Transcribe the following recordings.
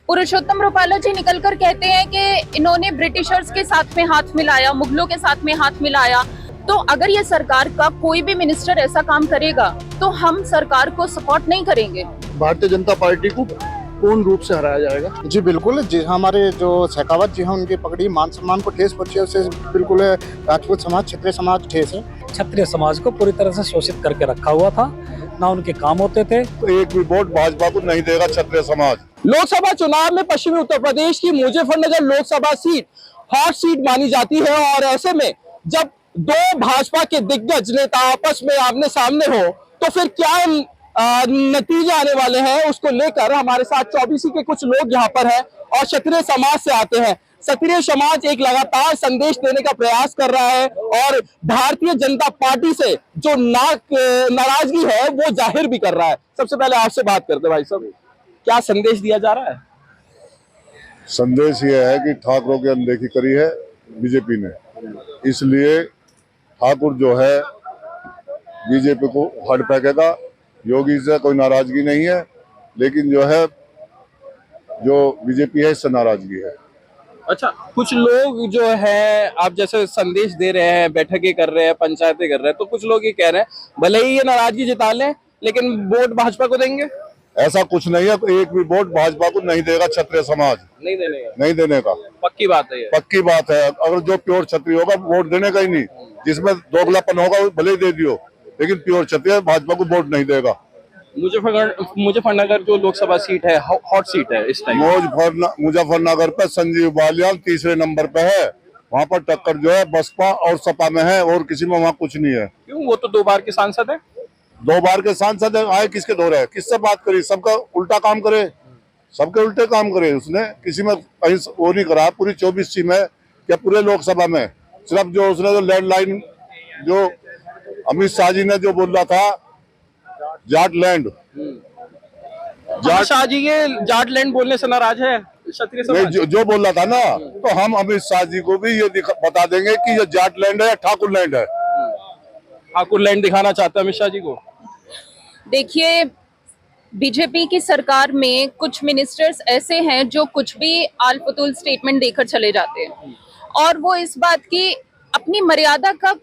पुरुषोत्तम रूपाला जी निकलकर कहते हैं कि इन्होंने ब्रिटिशर्स के साथ में हाथ मिलाया, मुगलों के साथ में हाथ मिलाया। तो अगर ये सरकार का कोई भी मिनिस्टर ऐसा काम करेगा तो हम सरकार को सपोर्ट नहीं करेंगे। भारतीय जनता पार्टी को पूर्ण रूप से हराया जाएगा। जी बिल्कुल, जी हमारे जो शेखावत जी हैं उनकी पगड़ी मान सम्मान को ठेस पहुंची है, उससे बिल्कुल राजपूत समाज, क्षत्रिय समाज ठेस है। क्षत्रिय समाज को पूरी तरह से शोषित करके रखा हुआ था, ना उनके काम होते थे। तो एक भी वोट भाजपा को नहीं देगा क्षत्रिय समाज। लोकसभा चुनाव में पश्चिमी उत्तर प्रदेश की Muzaffarnagar Lok Sabha seat hot seat मानी जाती है और ऐसे में जब दो भाजपा के दिग्गज नेता आपस में आमने सामने हो तो फिर क्या नतीजे आने वाले हैं उसको लेकर हमारे साथ 24 के कुछ लोग यहाँ पर हैं और क्षत्रिय समाज से आते हैं। क्षत्रिय समाज एक लगातार संदेश देने का प्रयास कर रहा है और भारतीय जनता पार्टी से जो नाराजगी है वो जाहिर भी कर रहा है। सबसे पहले आपसे बात करते भाई साहब, क्या संदेश दिया जा रहा है? संदेश ये है कि ठाकुरों की अनदेखी करी है बीजेपी ने, इसलिए ठाकुर जो है बीजेपी को हट फेंकेगा। योगी से कोई नाराजगी नहीं है, लेकिन जो बीजेपी है इससे नाराजगी है। अच्छा, कुछ लोग जो है आप जैसे संदेश दे रहे हैं, बैठकें कर रहे हैं, पंचायतें कर रहे हैं, तो कुछ लोग ये कह रहे हैं भले ही ये नाराजगी जता लें लेकिन वोट भाजपा को देंगे। ऐसा कुछ नहीं है, एक भी वोट भाजपा को नहीं देगा क्षत्रिय समाज, नहीं देने का। पक्की बात है ये। पक्की बात है। अगर जो प्योर क्षत्रिय होगा वोट देने का ही नहीं, जिसमें दोगलापन होगा वो भले ही दे दियो, लेकिन प्योर क्षत्रिय भाजपा को वोट नहीं देगा। मुजफ्फरनगर जो लोकसभा सीट है हॉट सीट है इस टाइम। मुजफ्फरनगर पे संजीव बालियान तीसरे नंबर पे है। वहाँ पर टक्कर जो है बसपा और सपा में है और किसी में वहाँ कुछ नहीं है। क्यों? वो तो 2 बार के सांसद है। 2 बार के सांसद है, आए किसके दौरे है, किससे बात करी, सबका उल्टा काम करे, सबके उल्टे काम करे। उसने किसी में कहीं वो नहीं करा। पूरी 24 सीट में या पूरे लोकसभा में सिर्फ जो उसने जो लैंडलाइन जो अमित शाह जी ने जो बोला था जाट लैंड, शाह जी ये जाट लैंड बोलने से नाराज है क्षत्रिय समाज? जो बोला था ना, तो हम अमित शाह जी को भी ये बता देंगे कि ये जाट लैंड है या ठाकुर लैंड है। ठाकुर लैंड दिखाना चाहते हैं अमित शाह जी को। देखिए, बीजेपी की सरकार में कुछ मिनिस्टर्स ऐसे हैं जो कुछ भी आल फतूल स्टेटमेंट देकर चले जाते हैं और वो इस बात की अपनी मर्यादा का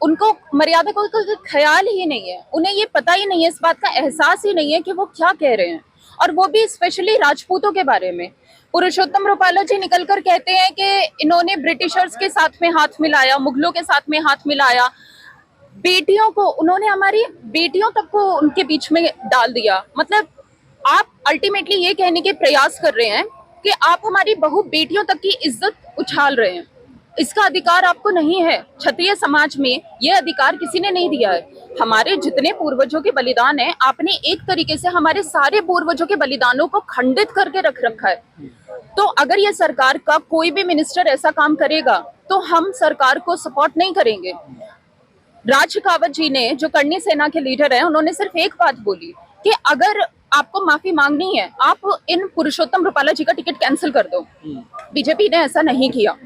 उनको मर्यादा का कोई ख्याल ही नहीं है। उन्हें ये पता ही नहीं है, इस बात का एहसास ही नहीं है कि वो क्या कह रहे हैं, और वो भी स्पेशली राजपूतों के बारे में। पुरुषोत्तम रूपाला जी निकलकर कहते हैं कि इन्होंने ब्रिटिशर्स के साथ में हाथ मिलाया, मुगलों के साथ में हाथ मिलाया, बेटियों को उन्होंने हमारी बेटियों तक को उनके बीच में डाल दिया। मतलब आप अल्टीमेटली ये कहने के प्रयास कर रहे हैं कि आप हमारी बहु बेटियों तक की इज्जत उछाल रहे हैं। इसका अधिकार आपको नहीं है। क्षत्रिय समाज में यह अधिकार किसी ने नहीं दिया है। हमारे जितने पूर्वजों के बलिदान है, आपने एक तरीके से हमारे सारे पूर्वजों के बलिदानों को खंडित करके रख रखा है। तो अगर ये सरकार का कोई भी मिनिस्टर ऐसा काम करेगा तो हम सरकार को सपोर्ट नहीं करेंगे। राज शेखावत जी ने, जो करनी सेना के लीडर हैं, उन्होंने सिर्फ एक बात बोली कि अगर आपको माफी मांगनी है आप इन पुरुषोत्तम रूपाला जी का टिकट कैंसिल कर दो। बीजेपी ने ऐसा नहीं किया।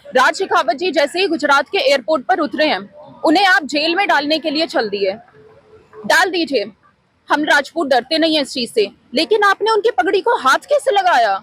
राज शेखावत जी जैसे ही गुजरात के एयरपोर्ट पर उतरे हैं, उन्हें आप जेल में डालने के लिए चल दिए। डाल दीजिए, हम राजपूत डरते नहीं है इस चीज से, लेकिन आपने उनकी पगड़ी को हाथ कैसे लगाया?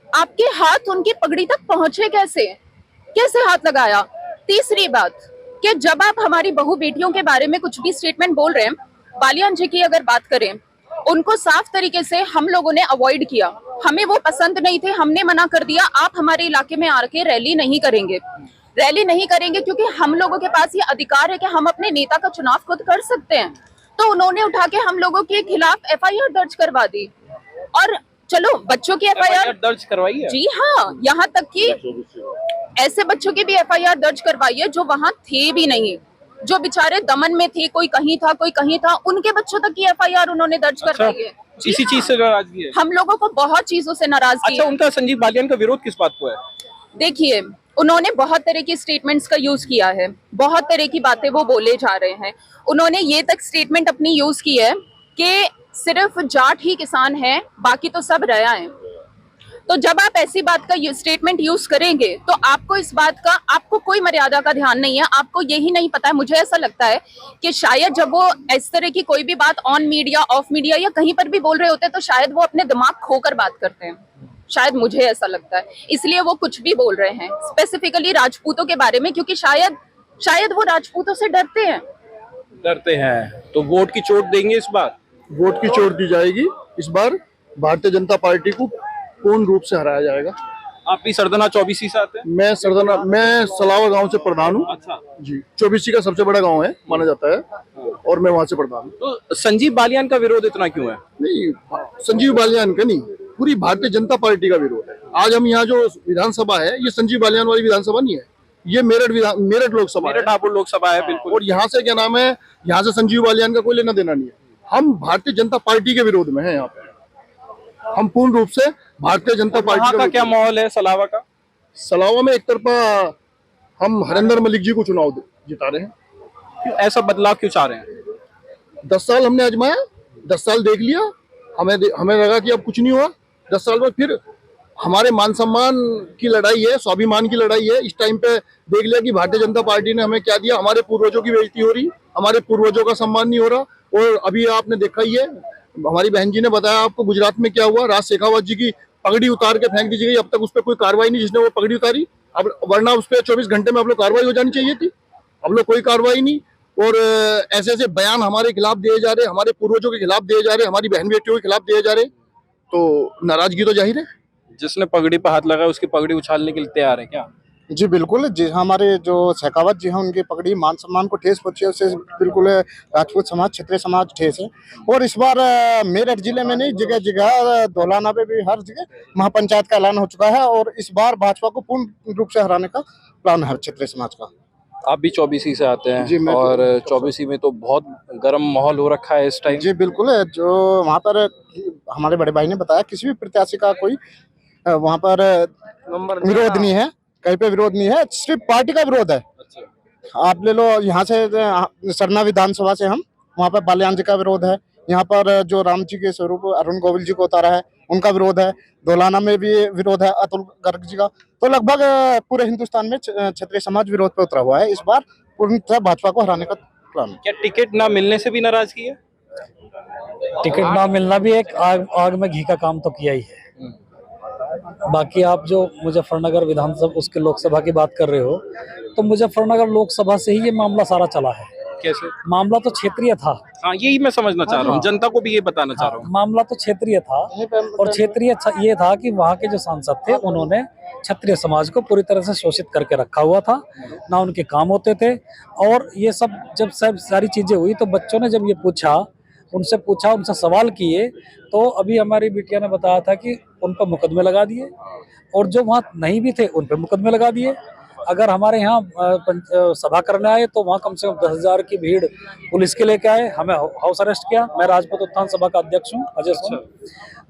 आपके हाथ उनकी पगड़ी तक पहुंचे कैसे हाथ लगाया? तीसरी बात कि जब आप हमारी बहु बेटियों के बारे में कुछ भी स्टेटमेंट बोल रहे हैं, बालियान जी की अगर बात करें, उनको साफ तरीके से हम लोगों ने अवॉइड किया। हमें वो पसंद नहीं थे, हमने मना कर दिया, आप हमारे इलाके में आके रैली नहीं करेंगे क्योंकि हम लोगों के पास ये अधिकार है कि हम अपने नेता का चुनाव खुद कर सकते हैं। तो उन्होंने उठा के हम लोगों के खिलाफ एफआईआर दर्ज करवा दी। और चलो, बच्चों की एफआईआर दर्ज करवाई है? जी हाँ, यहाँ तक कि ऐसे बच्चों की भी एफआईआर दर्ज करवाई है जो वहां थे भी नहीं, जो बेचारे दमन में थे, कोई कहीं था, उनके बच्चों तक की एफआईआर उन्होंने दर्ज करवाई है। इसी चीज से नाराजगी है? हम लोगों को बहुत चीजों से नाराजगी है। उनका संजीव बालियान का विरोध किस बात को है? देखिए, उन्होंने बहुत तरह की स्टेटमेंट्स का यूज किया है, बहुत तरह की बातें वो बोले जा रहे हैं। उन्होंने ये तक स्टेटमेंट अपनी यूज की है कि सिर्फ जाट ही किसान है, बाकी तो सब रया है। तो जब आप ऐसी बात का स्टेटमेंट यूज करेंगे तो आपको इस बात का, आपको कोई मर्यादा का ध्यान नहीं है, आपको यही नहीं पता है। मुझे ऐसा लगता है कि शायद जब वो इस तरह की कोई भी बात ऑन मीडिया, ऑफ मीडिया या कहीं पर भी बोल रहे होते हैं तो शायद वो अपने दिमाग खोकर बात करते हैं। शायद मुझे ऐसा लगता है, इसलिए वो कुछ भी बोल रहे हैं स्पेसिफिकली राजपूतों के बारे में, क्योंकि शायद वो राजपूतों से डरते हैं। तो वोट की चोट देंगे इस बार? वोट की चोट दी जाएगी इस बार। भारतीय जनता पार्टी को पूर्ण रूप से हराया जाएगा। आप भी सरदना 24 से आते हैं? मैं सलावा गांव से प्रधान हूँ। अच्छा जी, 24 का सबसे बड़ा गांव है माना जाता है, और मैं वहां से प्रधान हूँ। तो संजीव बालियान का विरोध इतना क्यों है? नहीं, संजीव बालियान का नहीं, पूरी भारतीय जनता पार्टी का विरोध है। आज हम यहाँ जो विधानसभा है, ये संजीव बालियान वाली विधानसभा नहीं है, ये मेरठ लोकसभा है। मेरठ हापुड़ लोकसभा है, बिल्कुल। और यहाँ से क्या नाम है, यहाँ से संजीव बालियान का कोई लेना देना नहीं है। हम भारतीय जनता पार्टी के विरोध में हैं। यहाँ पे हम पूर्ण रूप से भारतीय जनता पार्टी का क्या माहौल है सलावा का? सलावा में एक तरफा हम हरिंदर मलिक जी को चुनाव जिता रहे हैं। क्यों ऐसा बदलाव क्यों चाह रहे हैं? 10 साल हमने आजमाया, 10 साल देख लिया, हमें लगा कि अब कुछ नहीं हुआ। 10 साल बाद फिर हमारे मान सम्मान की लड़ाई है, स्वाभिमान की लड़ाई है। इस टाइम पे देख लिया कि भारतीय जनता पार्टी ने हमें क्या दिया। हमारे पूर्वजों की बेइज्जती हो रही, हमारे पूर्वजों का सम्मान नहीं हो रहा। और अभी आपने देखा ही है, हमारी बहन जी ने बताया आपको गुजरात में क्या हुआ। राज शेखावत जी की पगड़ी उतार के फेंक दी गई, अब तक उस पर कोई कार्रवाई नहीं, जिसने वो पगड़ी उतारी। अब वरना उस पर 24 घंटे में अब लोग कार्रवाई हो जानी चाहिए थी, अब लोग कोई कार्रवाई नहीं। और ऐसे ऐसे बयान हमारे खिलाफ दिए जा रहे, हमारे पूर्वजों के खिलाफ दिए जा रहे, हमारी बहन बेटियों के खिलाफ दिए जा रहे, तो नाराजगी तो जाहिर है। जिसने पगड़ी पर हाथ लगाया उसकी पगड़ी उछालने के लिए तैयार है क्या? जी बिल्कुल, जी हमारे जो शेखावत जी हैं उनकी पगड़ी मान सम्मान को ठेस पहुंची है, उससे बिल्कुल राजपूत समाज, क्षत्रिय समाज ठेस है। और इस बार मेरठ जिले में नहीं, जगह जगह धौलाना पे भी हर जगह महापंचायत का ऐलान हो चुका है। और इस बार भाजपा को पूर्ण रूप से हराने का प्लान है क्षत्रिय समाज का। आप भी 24 से आते हैं? जी, मैं और 24 में तो बहुत गर्म माहौल हो रखा है इस टाइम। जी बिल्कुल, जो वहाँ पर हमारे बड़े भाई ने बताया, किसी भी प्रत्याशी का कोई वहाँ पर विरोध नहीं है, कहीं पे विरोध नहीं है, सिर्फ पार्टी का विरोध है। अच्छा। आप ले लो, यहाँ से सरना विधानसभा से हम, वहाँ पर बालियान जी का विरोध है। यहाँ पर जो राम जी के स्वरूप अरुण गोविल जी को उतारा है, उनका विरोध है। धौलाना में भी विरोध है अतुल गर्ग जी का। तो लगभग पूरे हिंदुस्तान में क्षत्रिय समाज विरोध पे उतरा हुआ है। इस बार पूर्णतः भाजपा को हराने का प्लान है। क्या टिकट ना मिलने से भी नाराजगी है? टिकट ना मिलना भी एक आग में घी का काम तो किया ही है। बाकी आप जो मुजफ्फरनगर विधानसभा उसके लोकसभा की बात कर रहे हो, तो मुजफ्फरनगर लोकसभा से ही ये मामला सारा चला है। कैसे? मामला तो क्षेत्रीय था। हाँ, यही मैं समझना चाह रहा हूँ, जनता को भी ये बताना चाह रहा हूँ। मामला तो क्षेत्रीय था, और क्षेत्रीय ये था कि वहाँ के जो सांसद थे उन्होंने क्षत्रिय समाज को पूरी तरह से शोषित करके रखा हुआ था, ना उनके काम होते थे। और ये सब जब सारी चीजें हुई तो बच्चों ने जब ये उनसे सवाल किए, तो अभी हमारी बिटिया ने बताया था कि उन पर मुकदमे लगा दिए, और जो वहाँ नहीं भी थे उन पर मुकदमे लगा दिए। अगर हमारे यहाँ सभा करने आए तो वहाँ कम से कम 10,000 की भीड़ पुलिस के लेके आए, हमें हाउस अरेस्ट किया। मैं राजपूत उत्थान सभा का अध्यक्ष हूँ, अजय सोन।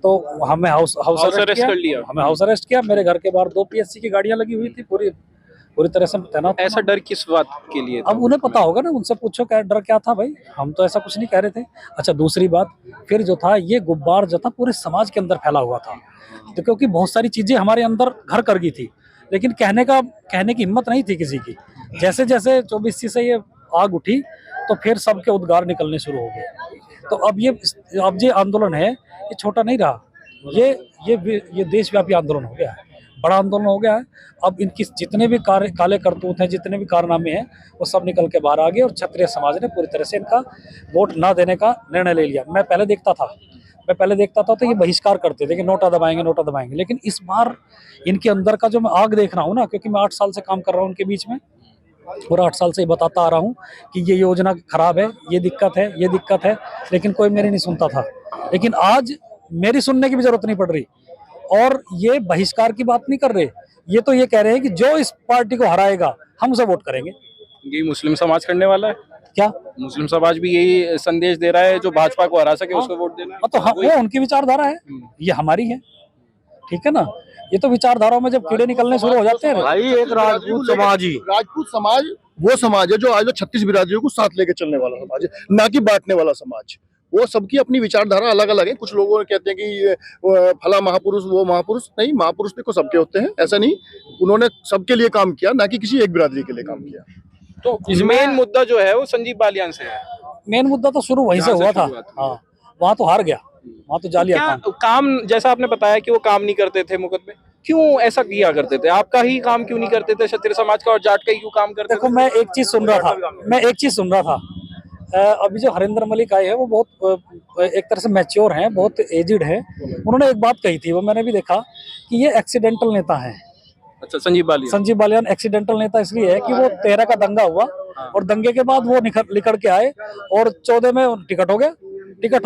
तो हमें हाउस अरेस्ट कर लिया, हमें हाउस अरेस्ट किया। मेरे घर के बाहर 2 PSC की गाड़ियां लगी हुई थी, पूरी तरह से तैनात। ऐसा डर किस बात के लिए था? अब उन्हें पता होगा ना, उनसे पूछो क्या डर क्या था भाई, हम तो ऐसा कुछ नहीं कह रहे थे। अच्छा, दूसरी बात, फिर जो था ये गुब्बार जो था पूरे समाज के अंदर फैला हुआ था, तो क्योंकि बहुत सारी चीजें हमारे अंदर घर कर गई थी, लेकिन कहने की हिम्मत नहीं थी किसी की। जैसे जैसे 24 से ये आग उठी तो फिर सबके उद्गार निकलने शुरू हो गए। तो अब ये आंदोलन है, ये छोटा नहीं रहा, ये देशव्यापी आंदोलन हो गया है, बड़ा आंदोलन हो गया है। अब इनकी जितने भी काले करतूत हैं, जितने भी कारनामे हैं, वो सब निकल के बाहर आ गए, और क्षत्रिय समाज ने पूरी तरह से इनका वोट ना देने का निर्णय ले लिया। मैं पहले देखता था तो ये बहिष्कार करते थे कि नोटा दबाएंगे, लेकिन इस बार इनके अंदर का जो मैं आग देख रहा हूँ ना, क्योंकि मैं 8 साल से काम कर रहा हूँ उनके बीच में, और 8 साल से बताता आ रहा हूँ कि ये योजना खराब है, ये दिक्कत है, लेकिन कोई मेरी नहीं सुनता था। लेकिन आज मेरी सुनने की भी जरूरत नहीं पड़ रही, और ये बहिष्कार की बात नहीं कर रहे, ये तो ये कह रहे हैं कि जो इस पार्टी को हराएगा हम उसे वोट करेंगे। ये मुस्लिम समाज करने वाला है क्या? मुस्लिम समाज भी यही संदेश दे रहा है, जो भाजपा को हरा सके उसको वोट देना। तो वो उनकी विचारधारा है, ये हमारी है, ठीक है ना। ये तो विचारधाराओं में जब कीड़े निकलने शुरू हो जाते हैं भाई, एक राजपूत समाज वो समाज है जो आज 36 बिरादरियों को साथ लेके चलने वाला समाज है, ना कि बांटने वाला समाज। वो सबकी अपनी विचारधारा अलग अलग है। कुछ लोगों कहते हैं कि ये फला महापुरुष, वो महापुरुष नहीं, महापुरुष देखो सबके होते हैं, ऐसा नहीं। उन्होंने सबके लिए काम किया, ना कि किसी एक बिरादरी के लिए काम किया। तो मेन मुद्दा जो है वो संजीव बालियान से है। मेन मुद्दा तो शुरू वहीं से हुआ था। हाँ, वहाँ तो हार गया। वहाँ तो जाली क्या काम। काम, जैसा आपने बताया कि वो काम नहीं करते थे मुकदमे, क्यों ऐसा किया करते थे? आपका ही काम क्यों नहीं करते थे? क्षत्रिय समाज का और जाट का ही क्यों काम करते देखो थे? मैं एक चीज सुन रहा था, अभी जो हरिंदर मलिक आए हैं वो बहुत एक तरह से मैच्योर हैं, बहुत एजिड हैं। उन्होंने एक बात कही थी, वो मैंने भी देखा कि ये एक्सीडेंटल नेता है। अच्छा, संजीव बालियान। संजीव बालियान एक्सीडेंटल नेता इसलिए है कि वो 13 का दंगा हुआ और दंगे के बाद वो निकल के आए और 14 में टिकट हो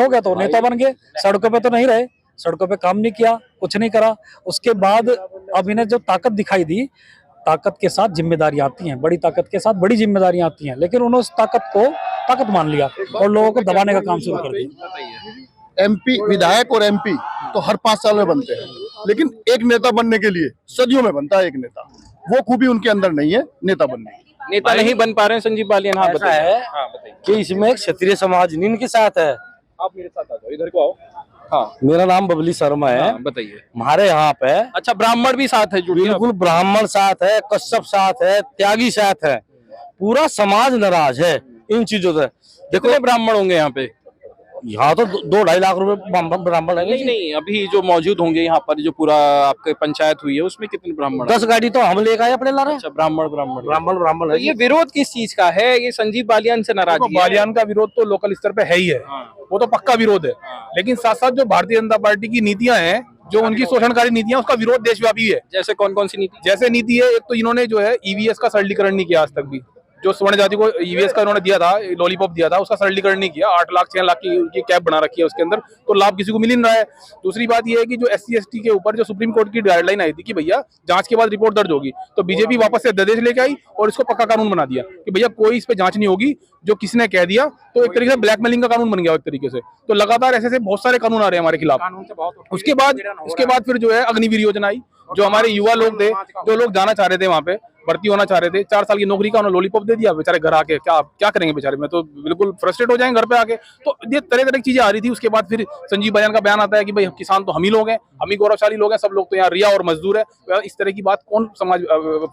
गया तो नेता बन गए। सड़कों पे तो नहीं रहे, सड़कों पे काम नहीं किया, कुछ नहीं करा। उसके बाद अब इन्हें जो ताकत दिखाई दी, ताकत के साथ जिम्मेदारी आती है, बड़ी ताकत के साथ बड़ी जिम्मेदारी आती हैं, लेकिन उन्होंने उस ताकत को ताकत मान लिया और लोगों को दबाने का काम शुरू कर दिया। एमपी विधायक और एमपी तो हर 5 साल में बनते हैं, लेकिन एक नेता बनने के लिए सदियों में बनता है एक नेता। वो खूबी उनके अंदर नहीं है नेता बनने की। नेता नहीं बन पा रहे हैं संजीव बालियान। हाँ ऐसा बताइए। है हाँ बताइए। कि इसमें क्षत्रिय समाज नहीं इनके साथ है। आप मेरे साथ आ जाओ, इधर को आओ। हाँ मेरा नाम बबली शर्मा है। हाँ, बताइए। हमारे यहाँ पे अच्छा, ब्राह्मण भी साथ है, जुड़िए। बिल्कुल ब्राह्मण साथ है, कश्यप साथ है, त्यागी साथ है, पूरा समाज नाराज है इन चीजों से। कितने ब्राह्मण होंगे यहाँ पे? यहाँ तो 2-2.5 लाख रुपए ब्राह्मण है। नहीं, अभी जो मौजूद होंगे यहाँ पर, जो पूरा आपके पंचायत हुई है उसमें कितने ब्राह्मण? 10 गाड़ी तो हम लेकर आए अपने लारे। अच्छा, ब्राह्मण ब्राह्मण तो है। ये विरोध किस चीज का है? ये संजीव बालियान से नाराजगी है? बालियान का विरोध तो लोकल स्तर पे है ही है, वो तो पक्का विरोध है। लेकिन साथ साथ जो भारतीय जनता पार्टी की नीतियां हैं, जो उनकी शोषणकारी नीतियां, उसका विरोध देशव्यापी है। जैसे कौन कौन सी नीति? जैसे नीति है, एक तो इन्होंने जो है ईवीएस का सरलीकरण नहीं किया आज तक भी। जो स्वर्ण जाति को ईवीएस का इन्होंने दिया था, लॉलीपॉप दिया था, उसका सरलीकरण नहीं किया। 8 लाख 6 लाख की कैप बना रखी है उसके अंदर, तो लाभ किसी को मिल नहीं रहा है। दूसरी बात यह है कि जो SC ST के ऊपर जो सुप्रीम कोर्ट की गाइडलाइन आई थी कि भैया जांच के बाद रिपोर्ट दर्ज होगी, तो बीजेपी वापस से अध्यादेश लेके आई और इसको पक्का कानून बना दिया कि भैया कोई इस पे जांच नहीं होगी, जो किसी ने कह दिया। तो एक तरीके से ब्लैकमेलिंग का कानून बन गया एक तरीके से। तो लगातार ऐसे बहुत सारे कानून आ रहे हैं हमारे खिलाफ। उसके बाद फिर जो है अग्निवीर योजना आई, जो हमारे युवा लोग थे, जो लोग जाना चाह रहे थे वहां पे, भर्ती होना चाह रहे थे, 4 साल की नौकरी का उन्होंने लॉलीपॉप दे दिया। बेचारे घर आके क्या करेंगे बेचारे, में तो बिल्कुल फ्रस्ट्रेट हो जाएंगे घर पे आके। तो ये तरह तरह की चीजें आ रही थी। उसके बाद फिर संजीव बालियान का बयान आता है कि भाई किसान तो हम ही लोग हैं, हम ही गौरवशाली लोग हैं, सब लोग तो यहाँ रिया और मजदूर है। इस तरह की बात कौन समाज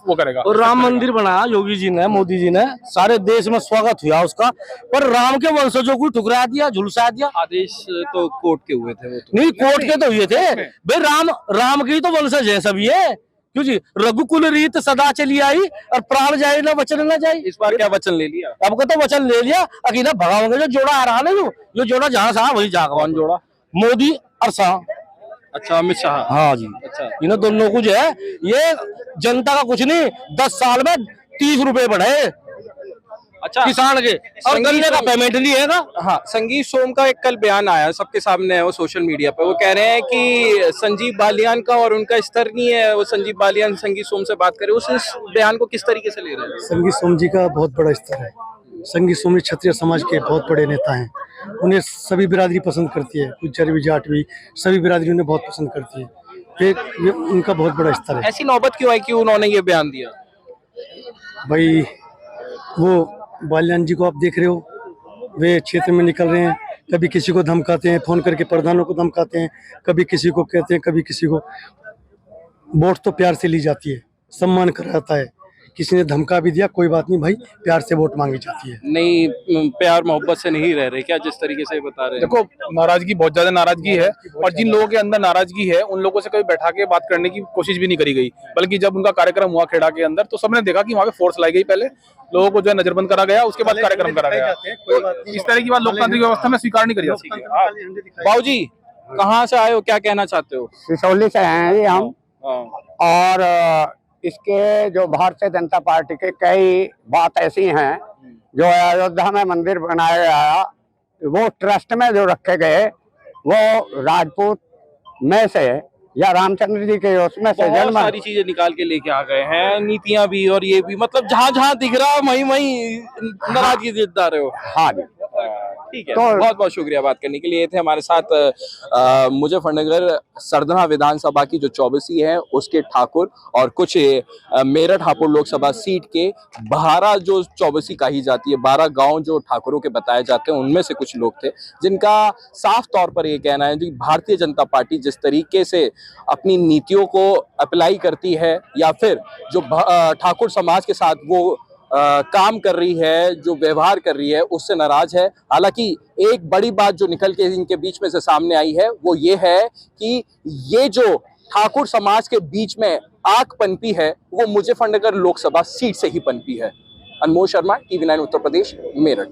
वो करेगा? और राम मंदिर बनाया योगी जी ने, मोदी जी ने, सारे देश में स्वागत हुआ उसका, पर राम के वंशजों को ठुकरा दिया, झुलसा दिया। आदेश तो कोर्ट के हुए थे वो तो। नहीं, कोर्ट के तो हुए थे भाई। राम के ही तो वंशज है सभी है। क्यों जी? रघुकुल रीत सदा चली आई और प्राण जाए ना वचन न जाए। इस बार क्या वचन ले लिया? अब को तो वचन ले लिया, अकीना भगाओगे। जो जोड़ा आ रहा ना, जो जोड़ा जहाँ से वही जागा। कौन जोड़ा? मोदी और शाह। अच्छा, अमित शाह। हाँ जी। अच्छा, इन दोनों को जो है, ये जनता का कुछ नहीं, 10 साल में 30 रुपए बढ़े अच्छा किसान के, और गन्ने का पेमेंट नहीं है ना। हाँ, संगीत सोम का एक कल बयान आया, सबके सामने है वो सोशल मीडिया पे। वो कह रहे हैं कि संजीव बालियान का और उनका स्तर नहीं है, वो संजीव बालियान संगीत सोम से बात करे। उस बयान को किस तरीके से ले रहे हैं? संगीत सोम जी का बहुत बड़ा स्तर है। संगीत सोम जी क्षत्रिय समाज के बहुत बड़े नेता हैं। उन्हें सभी बिरादरी पसंद करती है, गुज्जर भी, जाट भी, सभी बिरादरी उन्हें बहुत पसंद करती है। ये उनका बहुत बड़ा स्तर है। ऐसी नौबत क्यों आई कि उन्होंने ये बयान दिया? भाई वो बालियान जी को आप देख रहे हो, वे क्षेत्र में निकल रहे हैं, कभी किसी को धमकाते हैं, फोन करके प्रधानों को धमकाते हैं, कभी किसी को कहते हैं, कभी किसी को। वोट तो प्यार से ली जाती है, सम्मान करा जाता है। किसी ने धमका भी दिया, कोई बात नहीं भाई, प्यार से वोट मांगी जाती है। नहीं, प्यार मोहब्बत से नहीं रह रहे क्या, जिस तरीके से बता रहे हैं? देखो, नाराजगी, बहुत ज्यादा नाराजगी है, और जिन लोगों के अंदर नाराजगी है उन लोगों से कभी बैठा के बात करने की कोशिश भी नहीं करी गई। बल्कि जब उनका कार्यक्रम हुआ खेड़ा के अंदर, तो सबने देखा कि वहाँ पे फोर्स लाई गई। पहले लोगों को जो है नजरबंद करा गया, उसके बाद कार्यक्रम करा गया। तो इस तरह की बात लोकतांत्रिक व्यवस्था में स्वीकार नहीं करी जा सकती। बाबूजी, कहाँ से आए हो, क्या कहना चाहते हो? सिसौली से हैं जी हम। हाँ। और इसके जो भारतीय जनता पार्टी के कई बात ऐसी हैं, जो अयोध्या में मंदिर बनाया गया, वो ट्रस्ट में जो रखे गए, वो राजपूत में से या रामचंद्र जी के उसमें से बहुत सारी चीजें निकाल के लेके आ गए हैं, नीतियां भी और ये भी, मतलब जहाँ जहाँ दिख रहा है वहीं नाराजगी जता रहे हो। हाँ जी, ठीक है। तो बहुत बहुत शुक्रिया बात करने के लिए। ये थे हमारे साथ मुजफ्फरनगर सरदना विधानसभा की जो 24 है उसके ठाकुर, और कुछ मेरठ हापुड़ लोकसभा सीट के 12 जो 24 कही जाती है, 12 गांव जो ठाकुरों के बताए जाते हैं, उनमें से कुछ लोग थे जिनका साफ तौर पर ये कहना है कि भारतीय जनता पार्टी जिस तरीके से अपनी नीतियों को अप्लाई करती है, या फिर जो ठाकुर समाज के साथ वो काम कर रही है, जो व्यवहार कर रही है, उससे नाराज है। हालांकि एक बड़ी बात जो निकल के इनके बीच में से सामने आई है वो ये है कि ये जो ठाकुर समाज के बीच में आग पनपी है वो मुजफ्फरनगर लोकसभा सीट से ही पनपी है। अनमोल शर्मा, TV9 उत्तर प्रदेश, मेरठ।